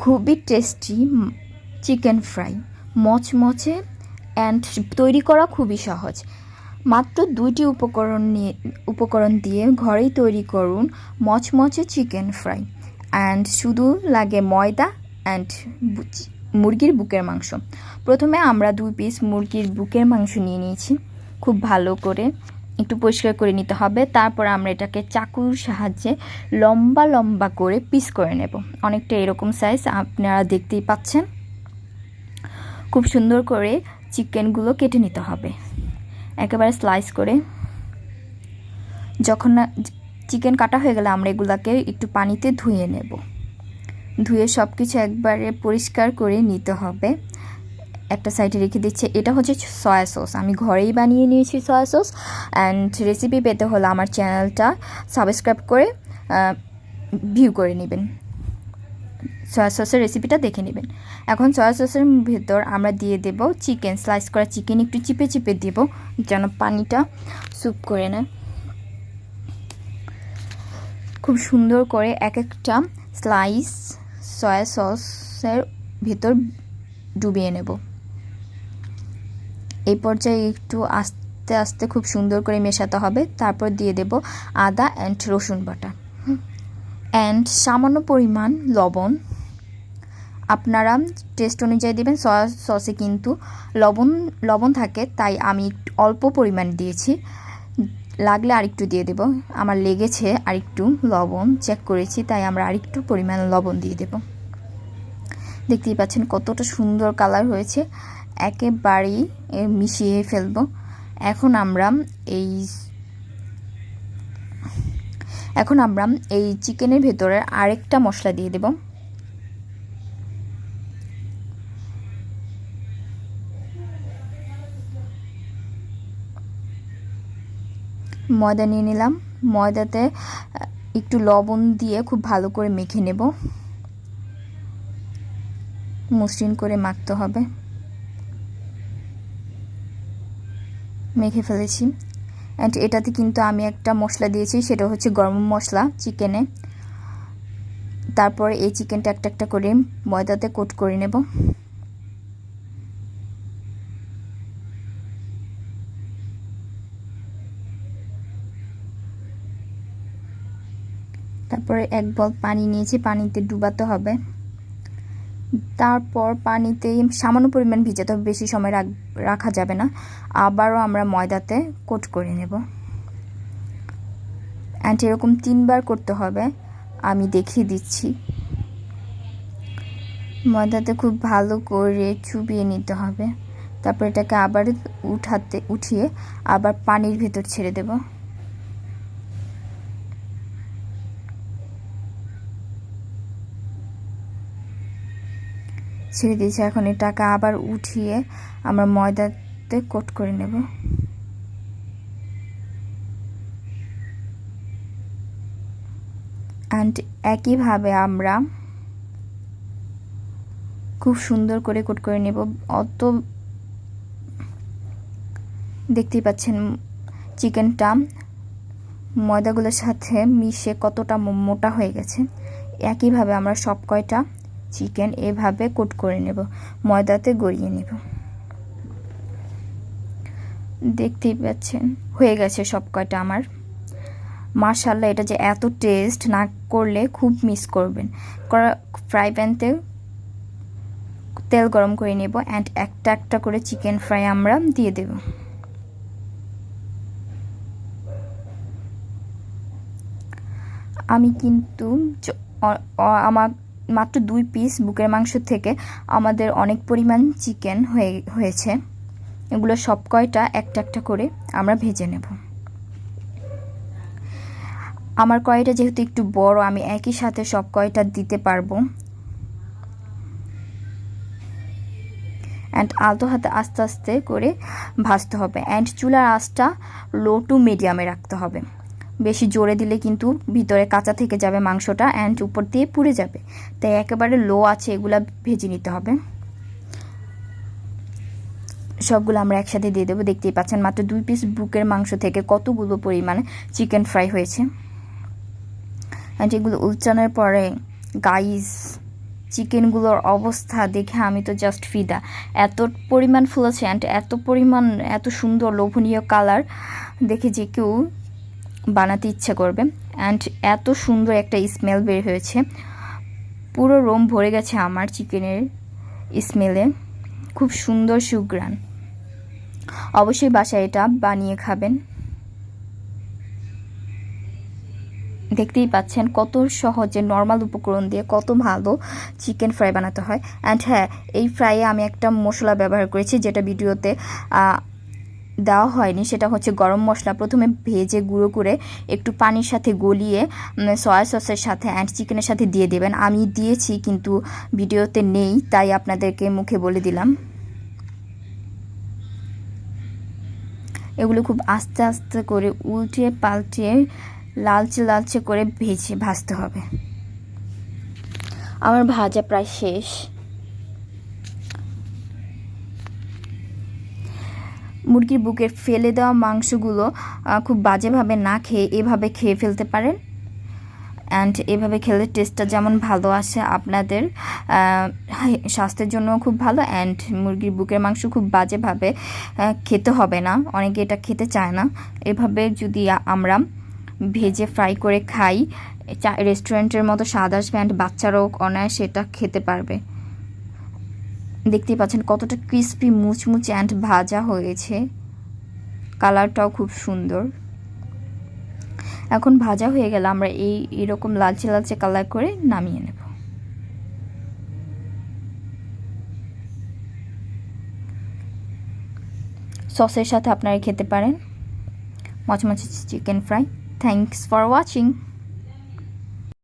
খুবই tasty chicken fry, মচমচে and তৈরি করা খুবই সহজ। মাত্র 2টি উপকরণ দিয়ে ঘরেই তৈরি করুন মচমচে চিকেন ফ্রাই। অ্যান্ড শুধু লাগে ময়দা অ্যান্ড মুরগির বুকের মাংস। প্রথমে আমরা 2 পিস মুরগির বুকের মাংস নিয়ে নিয়েছি। খুব ভালো করে একটু পরিষ্কার করে নিতে হবে। তারপর আমরা এটাকে চাকুর সাহায্যে লম্বা লম্বা করে পিস করে নেব। অনেকটা এরকম সাইজ আপনারা দেখতেই পাচ্ছেন। খুব সুন্দর করে চিকেনগুলো কেটে নিতে হবে একেবারে স্লাইস করে। যখন চিকেন কাটা হয়ে গেলে আমরা এগুলাকে একটু পানিতে ধুয়ে নেব। ধুয়ে সব কিছু একবারে পরিষ্কার করে নিতে হবে। একটা সাইডে রেখে দিচ্ছে। এটা হচ্ছে সয়া সস, আমি ঘরেই বানিয়ে নিয়েছি সয়া সস। অ্যান্ড রেসিপি পেতে হলে আমার চ্যানেলটা সাবস্ক্রাইব করে ভিউ করে নেবেন, সয়া সসের রেসিপিটা দেখে নেবেন। এখন সয়া সসের ভেতর আমরা দিয়ে দেব চিকেন, স্লাইস করা চিকেন একটু চিপে চিপে দেব যেন পানিটা স্যুপ করে নেয়। খুব সুন্দর করে এক একটা স্লাইস সয়া সসের ভেতর ডুবিয়ে নেব। এই পর্যায়ে একটু আস্তে আস্তে খুব সুন্দর করে মেশাতে হবে। তারপর দিয়ে দেব আদা অ্যান্ড রসুন বাটা অ্যান্ড সামান্য পরিমাণ লবণ। আপনারা টেস্ট অনুযায়ী দেবেন। সয়া সসে কিন্তু লবণ থাকে, তাই আমি অল্প পরিমাণ দিয়েছি। লাগলে আরেকটু দিয়ে দেব। আমার লেগেছে আরেকটু লবণ, চেক করেছি, তাই আমরা আরেকটু পরিমাণ লবণ দিয়ে দেব। দেখতেই পাচ্ছেন কতটা সুন্দর কালার হয়েছে। একেবারেই মিশিয়ে ফেলব। এখন আমরা এই চিকেনের ভেতরে আরেকটা মশলা দিয়ে দেব। ময়দা নিয়ে নিলাম। ময়দাতে একটু লবণ দিয়ে খুব ভালো করে মেখে নেব। মসৃণ করে মাখতে হবে। মেখে ফেলেছি। অ্যান্ড এটাতে কিন্তু আমি একটা মশলা দিয়েছি, সেটা হচ্ছে গরম মশলা চিকেনে। তারপর এই চিকেনটা একটা একটা করে ময়দাতে কোট করে নেব। তারপরে 1 বল পানি নিয়েছি, পানিতে ডুবাতে হবে। তারপর পানিতে সামান্য পরিমাণ ভিজাতে হবে, বেশি সময় রাখা যাবে না। আবারও আমরা ময়দাতে কোট করে নেব। অ্যান্ড এরকম 3 বার করতে হবে, আমি দেখিয়ে দিচ্ছি। ময়দাতে খুব ভালো করে চুবিয়ে নিতে হবে। তারপর এটাকে আবার উঠিয়ে আবার পানির ভেতর ছেড়ে দেব। ছেড়ে দিয়েছি। এখন এটাকে আবার উঠিয়ে আমরা ময়দাতে কোট করে নেব। অ্যান্ড একইভাবে আমরা খুব সুন্দর করে কোট করে নেব। দেখতেই পাচ্ছেন চিকেনটা ময়দাগুলোর সাথে মিশে কতটা মোটা হয়ে গেছে। একইভাবে আমরা সব কয়টা চিকেন এভাবে কোট করে নেব, ময়দাতে গড়িয়ে নেব। দেখতেই পাচ্ছেন হয়ে গেছে সব কয়টা আমার। মাশাআল্লাহ, এটা যে এত টেস্ট, না করলে খুব মিস করবেন। ফ্রাই প্যানতে তেল গরম করে নেব অ্যান্ড একটা একটা করে চিকেন ফ্রাই আমরা দিয়ে দেব। আমি কিন্তু আমার মাত্র 2 পিস বুকের মাংস থেকে আমাদের অনেক পরিমাণ চিকেন হয়েছে। এগুলো সব কয়টা একটা একটা করে আমরা ভেজে নেব। আমার কড়াইটা যেহেতু একটু বড়, আমি একই সাথে সব কয়টা দিতে পারবো। অ্যান্ড আলতো হাতে আস্তে আস্তে করে ভাজতে হবে। অ্যান্ড চুলার আঁচটা লো টু মিডিয়ামে রাখতে হবে। বেশি জোরে দিলে কিন্তু ভিতরে কাঁচা থেকে যাবে মাংসটা, অ্যান্ড উপর দিয়ে পুড়ে যাবে। তাই একেবারে লো আছে এগুলা ভেজে নিতে হবে। সবগুলো আমরা একসাথে দিয়ে দেবো। দেখতেই পাচ্ছেন মাত্র 2 পিস বুকের মাংস থেকে কতগুলো পরিমাণে চিকেন ফ্রাই হয়েছে। অ্যান্ড এগুলো উচ্চারণের পরে গাইস চিকেনগুলোর অবস্থা দেখে আমি তো জাস্ট ফিদা। এত পরিমাণ ফুলেছে অ্যান্ড এত সুন্দর লোভনীয় কালার দেখে যে কেউ বানাতে ইচ্ছে করবে। অ্যান্ড এত সুন্দর একটা স্মেল বের হয়েছে, পুরো রুম ভরে গেছে আমার চিকেনের স্মেলে, খুব সুন্দর সুঘ্রাণ। অবশ্যই বাসায় এটা বানিয়ে খাবেন। দেখতেই পাচ্ছেন কত সহজে নর্মাল উপকরণ দিয়ে কত ভালো চিকেন ফ্রাই বানাতে হয়। অ্যান্ড হ্যাঁ, এই ফ্রাইয়ে আমি একটা মশলা ব্যবহার করেছি যেটা ভিডিওতে দেওয়া হয়নি, সেটা হচ্ছে গরম মশলা। প্রথমে ভেজে গুঁড়ো করে একটু পানির সাথে গলিয়ে সয়া সসের সাথে অ্যান্ড চিকেনের সাথে দিয়ে দেবেন। আমি দিয়েছি কিন্তু ভিডিওতে নেই, তাই আপনাদেরকে মুখে বলে দিলাম। এগুলো খুব আস্তে আস্তে করে উল্টে পাল্টে লালচে করে ভাজতে হবে। আমার ভাজা প্রায় শেষ। মুরগির বুকের ফেলে দেওয়া মাংসগুলো খুব বাজেভাবে না খেয়ে এভাবে খেয়ে ফেলতে পারেন। অ্যান্ড এভাবে খেলে টেস্টটা যেমন ভালো আসে, আপনাদের স্বাস্থ্যের জন্য খুব ভালো। অ্যান্ড মুরগির বুকের মাংস খুব বাজেভাবে খেতে হবে না, অনেকে এটা খেতে চায় না। এভাবে যদি আমরা ভেজে ফ্রাই করে খাই, রেস্টুরেন্টের মতো স্বাদ আসবে অ্যান্ড বাচ্চারাও অনায়াসে এটা খেতে পারবে। দেখতেই পাচ্ছেন কতটা ক্রিস্পি মুচমুচে অ্যান্ড ভাজা হয়েছে, কালারটাও খুব সুন্দর। এখন ভাজা হয়ে গেলে আমরা এরকম লালচে কালার করে নামিয়ে নেব। সসের সাথে আপনারা খেতে পারেন মচমচে chicken fry. Thanks for watching.